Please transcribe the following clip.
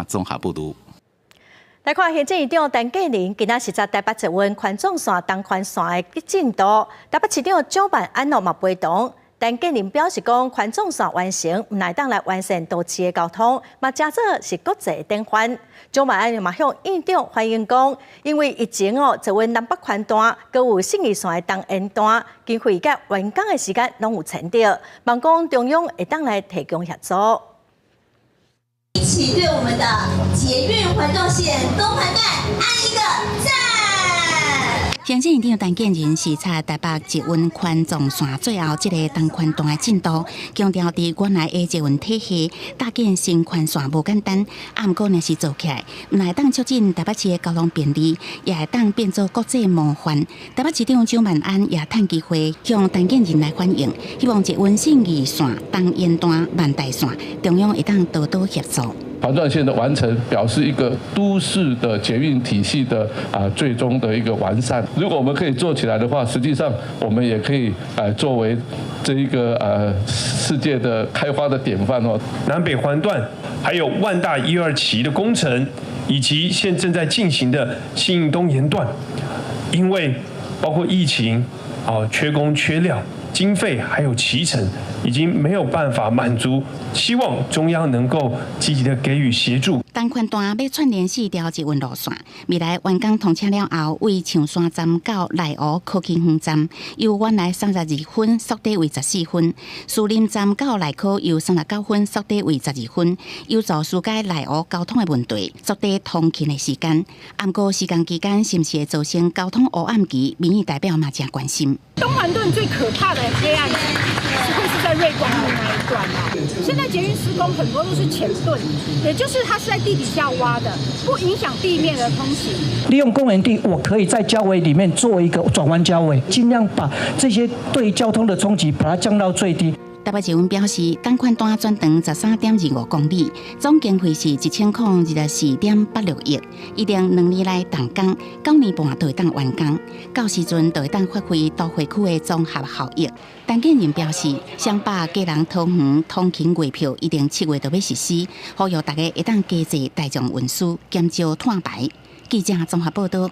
综合报道。来看行政院长陈建仁今仔实在台北捷运环状线东环线的进度，台北市长蒋万安嘛陪同。陈建仁表示讲，环状线完成，唔来当来完善都市的交通，嘛加做是国际典范。蒋万安嘛向院长反映讲，因为疫情捷运南北环段，佮有信义线的东延段，经费甲完工的时间拢有前着，望讲中央会当来提供协助。一起对我们的捷运环状线东环段按一个赞。行政院长陈建仁视察台北捷运环状线最后这个东环段的进度，强调伫原来的捷运体系搭建新环线无简单，毋过若是做起来，唔来当促进台北市的交通便利，也会当变做国际模范。台北市长蒋万安也趁机会向陈建仁来反映，希望捷运信义线东延段万代线中央会当多多协助。环状线的完成，表示一个都市的捷运体系的最终的一个完善。如果我们可以做起来的话，实际上我们也可以作为这一个世界的开发的典范哦。南北环段，还有万大1、2期的工程，以及现正在进行的信义东延段，因为包括疫情缺工缺料。经费还有期程已经没有办法满足，希望中央能够积极的给予协助。东环段要串联4条捷运路线，未来完工通车了后，为象山站到内湖科技园站，由原来32分缩短为14分；树林站到内科由39分缩短为12分，有助疏解内湖交通的问题，缩短通勤的时间。不过施工期间是不是会造成交通黑暗期，民意代表嘛真关心。东环段最可怕的黑暗期会是在瑞光路那一段哦。现在捷运施工很多都是浅盾，也就是它是在地底下挖的，不影响地面的通行。利用公园地，我可以在交围里面做一个转弯交围，尽量把这些对交通的冲击把它降到最低。台北捷运表示，东环段全长13.25公里，总经费是1024.86亿，一定2年内动工，9年半就会当完工，到时阵就会当发挥都会区的综合效益。陈建仁表示，双北家人桃园通勤月票一定7月就要实施，呼吁大家会当加坐大众运输，减少碳排。记者综合报道。